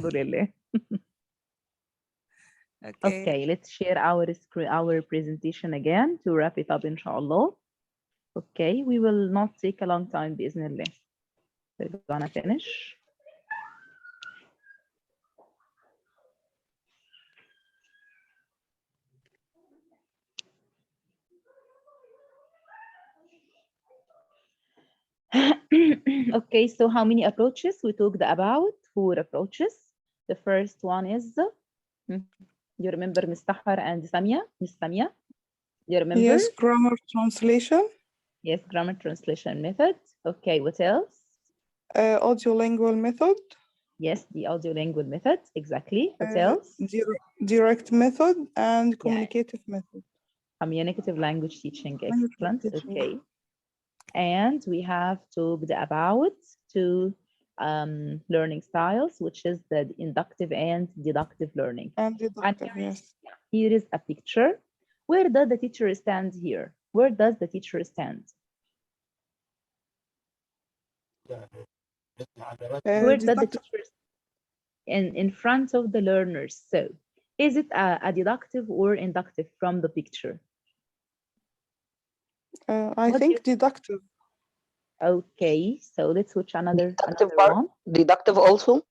لله. Okay, let's share our presentation again to wrap it up inshallah. Okay, we will not take a long time بإذن الله. We're gonna finish. Okay, so how many approaches? We talked about 4 approaches. The first one is, you remember Ms. Tahar and Samia? Ms. Samia, you remember? Yes, grammar translation. Yes, grammar translation method. Okay, what else? Audiolingual method. Yes, the audiolingual method, exactly. What else? Direct method and communicative method. Communicative language teaching, excellent. Okay. And we have talked about 2 learning styles, which is the inductive and deductive learning. And deductive, yes. Here is a picture. Where does the teacher stand here? Where does the teacher stand? Where does the teacher stand? In front of the learners. So, is it a deductive or inductive from the picture? I think deductive. Okay, so let's switch another one. Deductive also?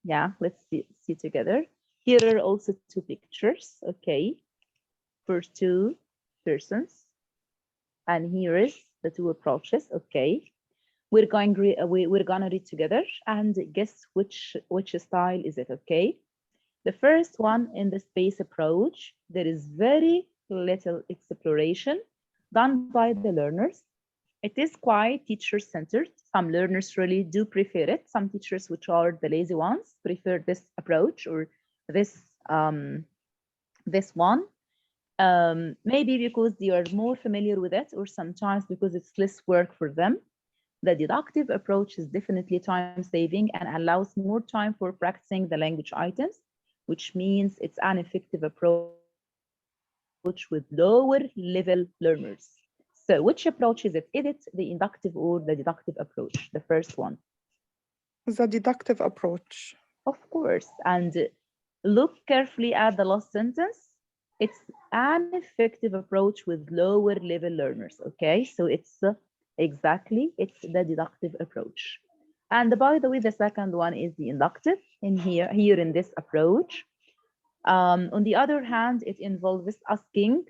Yeah, let's see together. Here are also 2 pictures, okay, for 2 persons. And here is the 2 approaches, okay. We're gonna read together and guess which style is it, okay. The first one, in the space approach, there is very little exploration done by the learners. It is quite teacher-centered. Some learners really do prefer it. Some teachers, which are the lazy ones, prefer this approach or this one. Maybe because they are more familiar with it, or sometimes because it's less work for them. The deductive approach is definitely time-saving and allows more time for practicing the language items, which means it's an effective approach with lower-level learners. So which approach is it? Is it the inductive or the deductive approach? The first one. The deductive approach. Of course. And look carefully at the last sentence. It's an effective approach with lower level learners. Okay, so it's it's the deductive approach. And by the way, the second one is the inductive here in this approach. On the other hand, it involves asking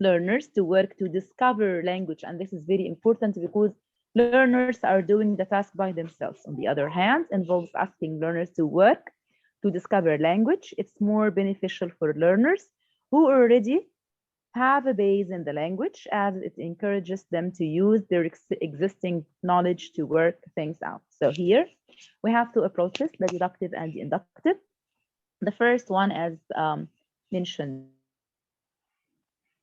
learners to work to discover language, and this is very important because learners are doing the task by themselves. On the other hand, involves asking learners to work to discover language. It's more beneficial for learners who already have a base in the language, as it encourages them to use their existing knowledge to work things out. So here we have 2 approaches, the deductive and the inductive. The first one, as mentioned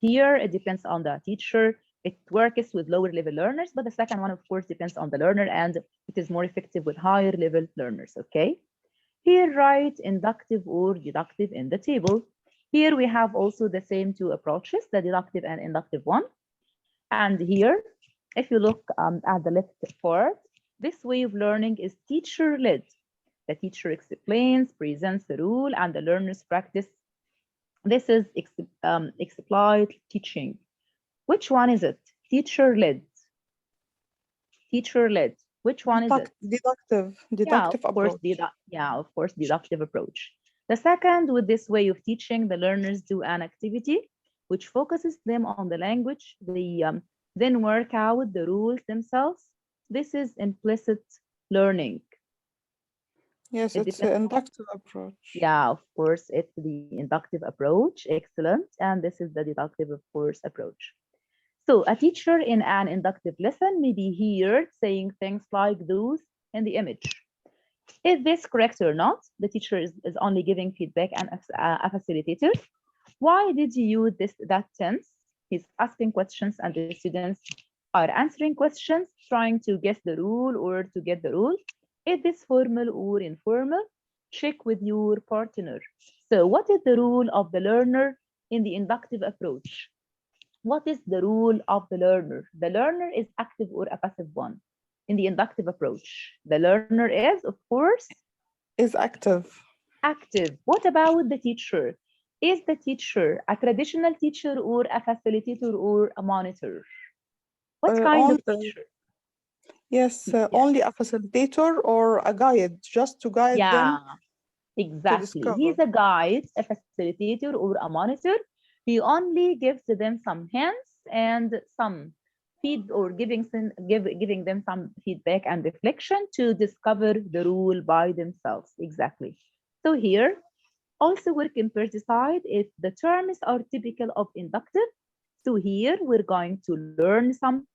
here, it depends on the teacher. It works with lower level learners, but the second one, of course, depends on the learner, and it is more effective with higher level learners, okay? Here, write inductive or deductive in the table. Here we have also the same 2 approaches, the deductive and inductive one. And here, if you look at the left part, this way of learning is teacher-led. The teacher explains, presents the rule, and the learners practice. This is explicit teaching. Which one is it? Teacher-led. Teacher-led. Which one is it? Deductive approach. Of course, deductive approach. The second, with this way of teaching, the learners do an activity which focuses them on the language. They then work out the rules themselves. This is implicit learning. Yes, it's the inductive approach. Yeah, of course, it's the inductive approach. Excellent. And this is the deductive, of course, approach. So a teacher in an inductive lesson may be heard saying things like those in the image. Is this correct or not? The teacher is only giving feedback and a facilitator. Why did you use that tense? He's asking questions and the students are answering questions, trying to guess the rule or to get the rule. Is this formal or informal? Check with your partner. So what is the role of the learner in the inductive approach? What is the role of the learner? The learner is active or a passive one. In the inductive approach, the learner is, of course, is active. Active. What about the teacher? Is the teacher a traditional teacher or a facilitator or a monitor? What kind of teacher? Yes, only a facilitator or a guide, just to guide them. Exactly. He's a guide, a facilitator, or a monitor. He only gives them some hints and some giving them some feedback and reflection to discover the rule by themselves. Exactly. So here, also work in Persicide if the terms are typical of inductive. So here we're going to learn some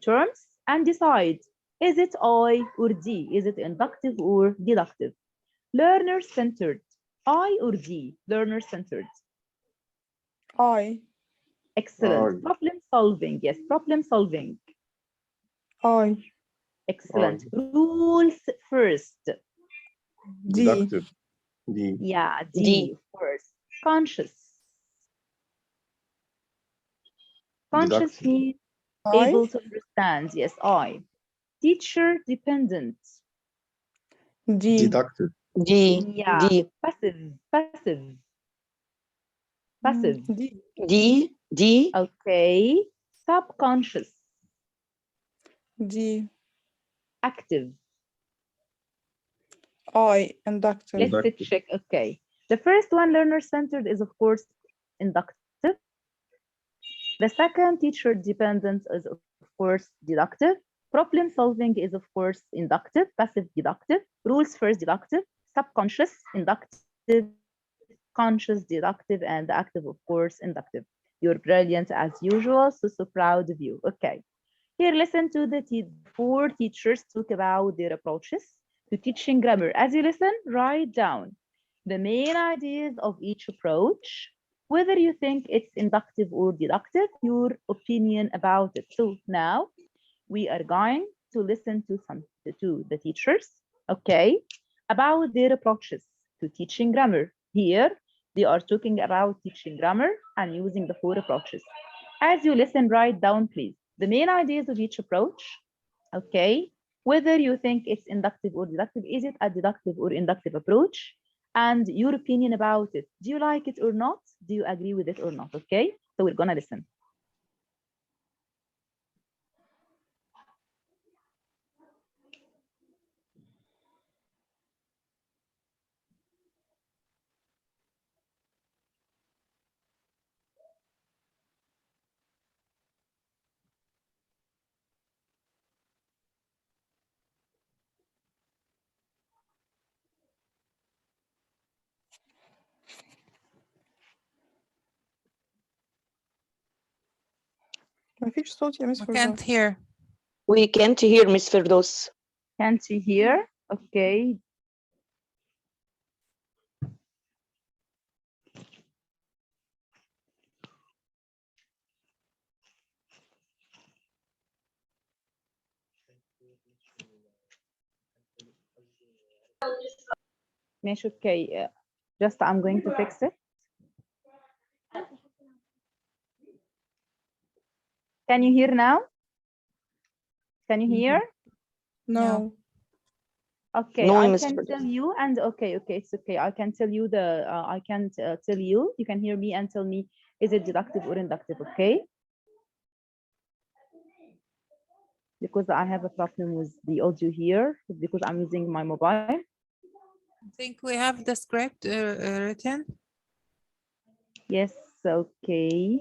terms and decide, is it I or D? Is it inductive or deductive? Learner-centered, I or D? Learner-centered. I. Excellent. Problem solving, yes, problem solving. I. Excellent. Rules first. D. Deductive. D. Yeah, D first. Conscious. Conscious means able to understand, yes, I. Teacher dependent. D. Deductive. D. Yeah, D. passive. D. D. D. Okay. Subconscious. D. Active. I. Inductive. Let's check. Okay. The first one, learner-centered, is of course inductive. The second, teacher-dependent, is of course deductive. Problem solving is of course inductive, passive deductive. Rules first deductive, subconscious inductive, conscious deductive, and active of course inductive. You're brilliant as usual, so proud of you. Okay. Here, listen to the four teachers talk about their approaches to teaching grammar. As you listen, write down the main ideas of each approach, whether you think it's inductive or deductive, your opinion about it. So now we are going to listen to the teachers, okay, about their approaches to teaching grammar. Here, they are talking about teaching grammar and using the four approaches. As you listen, write down, please, the main ideas of each approach, okay, whether you think it's inductive or deductive, is it a deductive or inductive approach, and your opinion about it. Do you like it or not? Do you agree with it or not? Okay, so we're gonna listen. مفيش صوت يا مس We فردوس. can't hear. We can't hear Miss Firdaus. Can't you hear? Okay. ماشي, okay. Just I'm going to fix it. Can you hear now? Can you hear? No. Okay, No, I Miss can Firdaus. tell you, and okay, it's okay. I can tell you I can tell you. You can hear me and tell me, is it deductive or inductive? Okay. Because I have a problem with the audio here because I'm using my mobile. I think we have the script written. Yes, okay.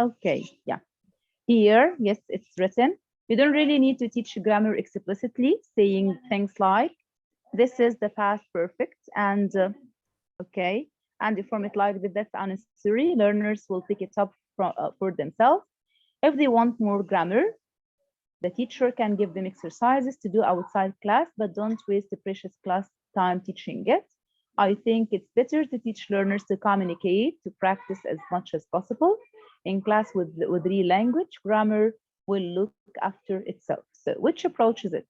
Okay, yeah. Here, yes, it's written. You don't really need to teach grammar explicitly, saying things like, this is the past perfect, and okay, and you form it like that, that's unnecessary. Learners will pick it up for themselves. If they want more grammar, the teacher can give them exercises to do outside class, but don't waste the precious class time teaching it. I think it's better to teach learners to communicate, to practice as much as possible. In class with real language, grammar will look after itself. So which approach is it?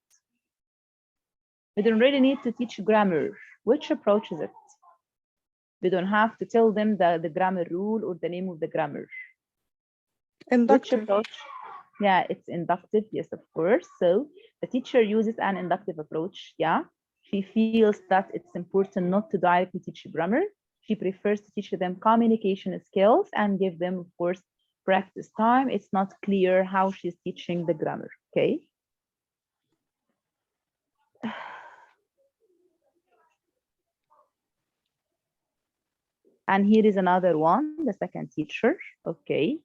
We don't really need to teach grammar. Which approach is it? We don't have to tell them the grammar rule or the name of the grammar. Inductive. Which approach? Yeah, it's inductive, yes, of course. So the teacher uses an inductive approach, yeah. She feels that it's important not to directly teach grammar. She prefers to teach them communication skills and give them, of course, practice time. It's not clear how she's teaching the grammar, okay? And here is another one, the second teacher, okay?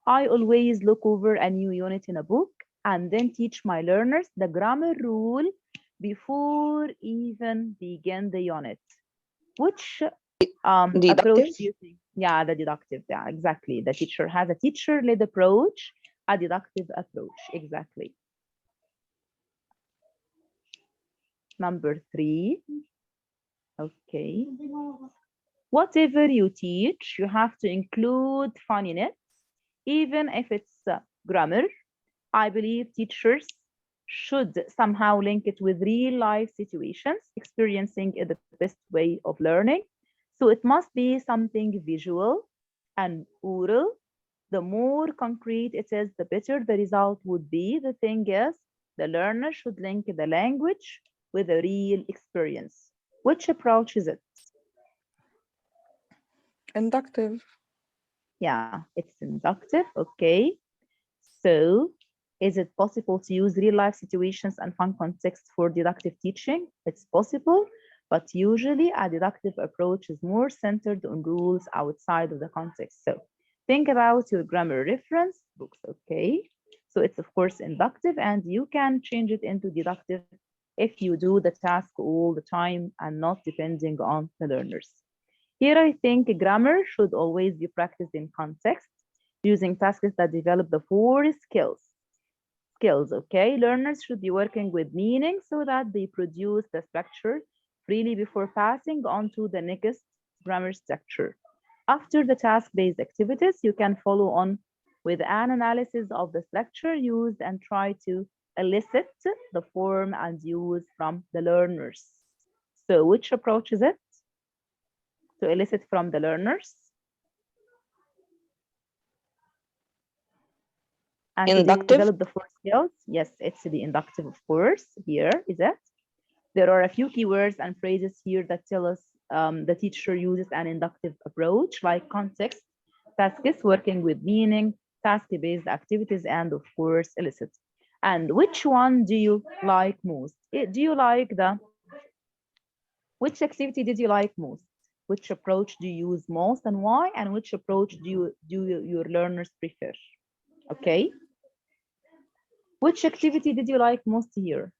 I always look over a new unit in a book and then teach my learners the grammar rule before even begin the unit. Which approach Deductive? do you think? Yeah, the deductive, yeah, exactly. The teacher has a teacher-led approach, a deductive approach, exactly. Number 3, okay. Whatever you teach, you have to include funniness, even if it's grammar. I believe teachers should somehow link it with real life situations, experiencing is the best way of learning. So it must be something visual and oral. The more concrete it is, the better the result would be. The thing is, the learner should link the language with a real experience. Which approach is it? Inductive. Yeah, it's inductive, okay. So is it possible to use real life situations and fun context for deductive teaching? It's possible, but usually a deductive approach is more centered on rules outside of the context. So think about your grammar reference books, okay? So it's of course inductive and you can change it into deductive if you do the task all the time and not depending on the learners. Here I think grammar should always be practiced in context, using tasks that develop the 4 skills. Okay? Learners should be working with meaning so that they produce the structure freely before passing on to the next grammar structure. After the task-based activities, you can follow on with an analysis of the structure used and try to elicit the form and use from the learners. So which approach is it? To elicit from the learners? And Inductive? to develop the 4 skills? Yes, it's the inductive, of course. Here is it. There are a few keywords and phrases here that tell us the teacher uses an inductive approach, like context, tasks, working with meaning, task-based activities, and of course, elicit. And which one do you like most? Do you like which activity did you like most? Which approach do you use most and why? And which approach do your learners prefer? Okay. Which activity did you like most here?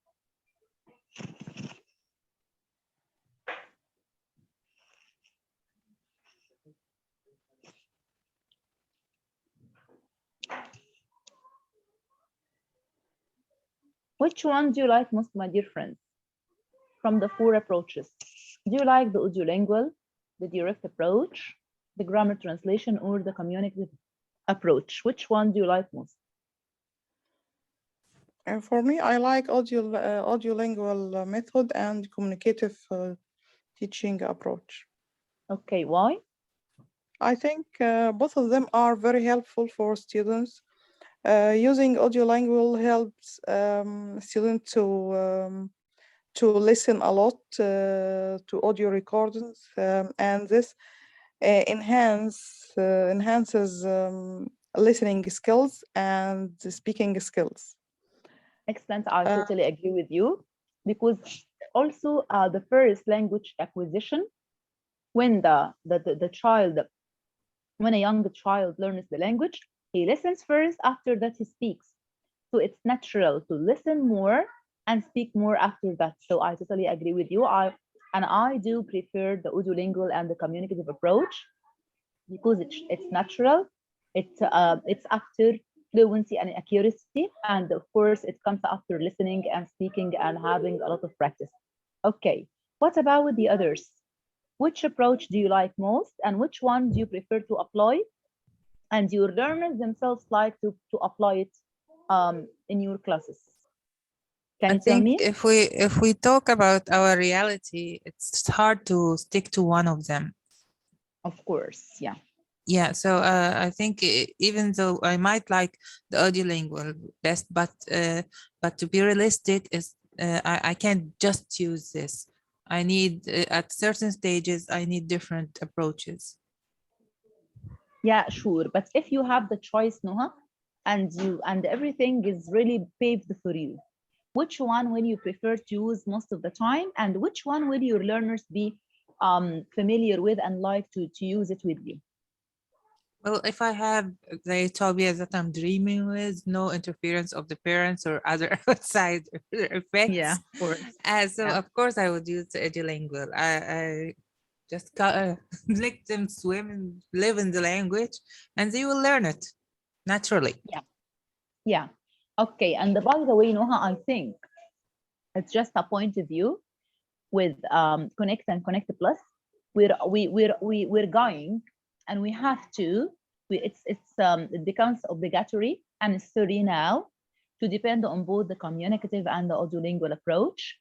Which one do you like most, my dear friends, from the 4 approaches? Do you like the audiolingual, the direct approach, the grammar translation, or the communicative approach? Which one do you like most? And for me, I like audiolingual method and communicative teaching approach. Okay, why? I think both of them are very helpful for students. Using audiolingual helps students to listen a lot to audio recordings, and this enhances listening skills and speaking skills. Excellent. I totally agree with you, because also the first language acquisition, when the child, when a young child learns the language, he listens first, after that he speaks. So it's natural to listen more and speak more after that. So I totally agree with you. I do prefer the audiolingual and the communicative approach, because it's natural. It's after fluency and accuracy, and of course it comes after listening and speaking and having a lot of practice. Okay, what about the others? Which approach do you like most, and which one do you prefer to apply, and your learners themselves like to apply it in your classes? Can you tell me? If we talk about our reality, it's hard to stick to one of them. Of course, yeah. Yeah, so I think even though I might like the audiolingual best, but to be realistic, is I can't just use this. I need at certain stages, I need different approaches. Yeah, sure. But if you have the choice, Noha, and everything is really paved for you, which one will you prefer to use most of the time, and which one will your learners be familiar with and like to use it with you? Well, if I have the utopia that I'm dreaming with, no interference of the parents or other outside effects. Yeah, of course. So Yeah. of course I would use the edulingual. I just let them swim and live in the language, and they will learn it naturally. Yeah. Okay. And by the way, Noha, I think it's just a point of view with Connect and Connect Plus. We're going, and we have to. It becomes obligatory and necessary now to depend on both the communicative and the audiolingual approach,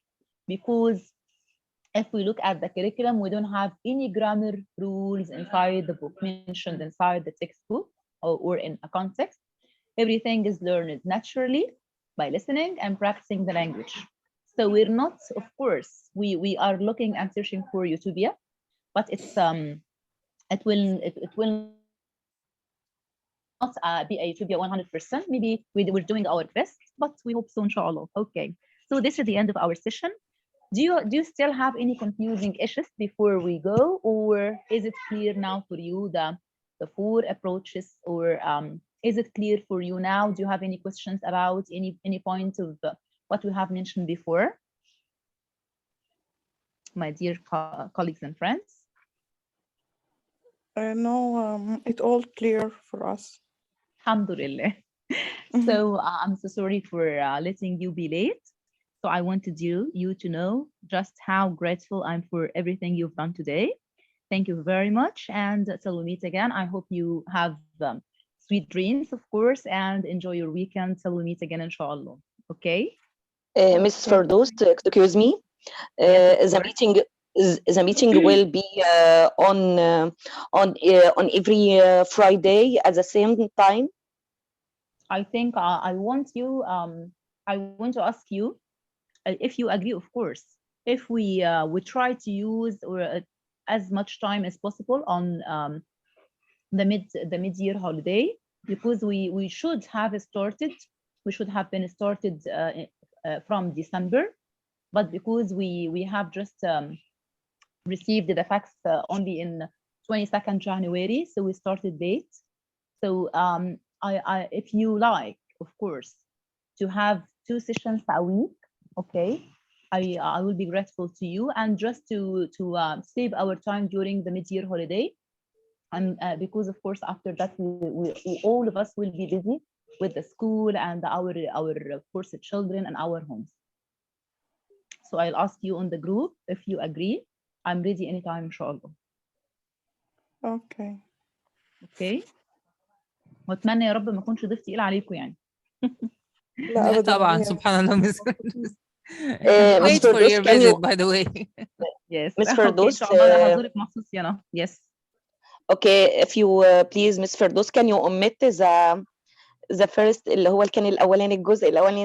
because if we look at the curriculum, we don't have any grammar rules inside the book mentioned inside the textbook or in a context. Everything is learned naturally by listening and practicing the language. So we're not, of course, we are looking and searching for utopia, but it will not be a utopia 100%. Maybe we're doing our best, but we hope so, inshallah. Okay. So this is the end of our session. Do you still have any confusing issues before we go, or is it clear now for you the 4 approaches, or is it clear for you now? Do you have any questions about any point of what we have mentioned before, my dear colleagues and friends? No, it's all clear for us. Alhamdulillah. So I'm so sorry for letting you be late. So I wanted you to know just how grateful I'm for everything you've done today. Thank you very much. And till we meet again, I hope you have sweet dreams, of course, and enjoy your weekend till we meet again, inshallah. Okay? Mrs. Firdaus, excuse me. Yes, The meeting will be on every Friday at the same time. I think I want to ask you if you agree, of course, if we try to use or as much time as possible on the mid-year holiday, because we should have been started from December, but because we have just received the facts only in 22nd January, so we started late. So if you like, of course, to have 2 sessions a week, okay, I will be grateful to you, and just to save our time during the mid-year holiday, and because of course after that we all of us will be busy with the school and our of course children and our homes. So I'll ask you on the group if you agree. I'm ready anytime, inshallah. Okay. Okay. واتمنى يا رب ما اكونش ضيف تقيل عليكم يعني. لا أبدا. طبعا سبحان الله. Miss Miss Wait for Firdaus, your can visit, you, by the way. Yes. Miss Okay, Firdaus, ان شاء الله انا هزورك مخصوص يلا. Yes. okay, if you please, Miss Firdaus, can you omit the first اللي هو كان الأولاني الجزء الأولاني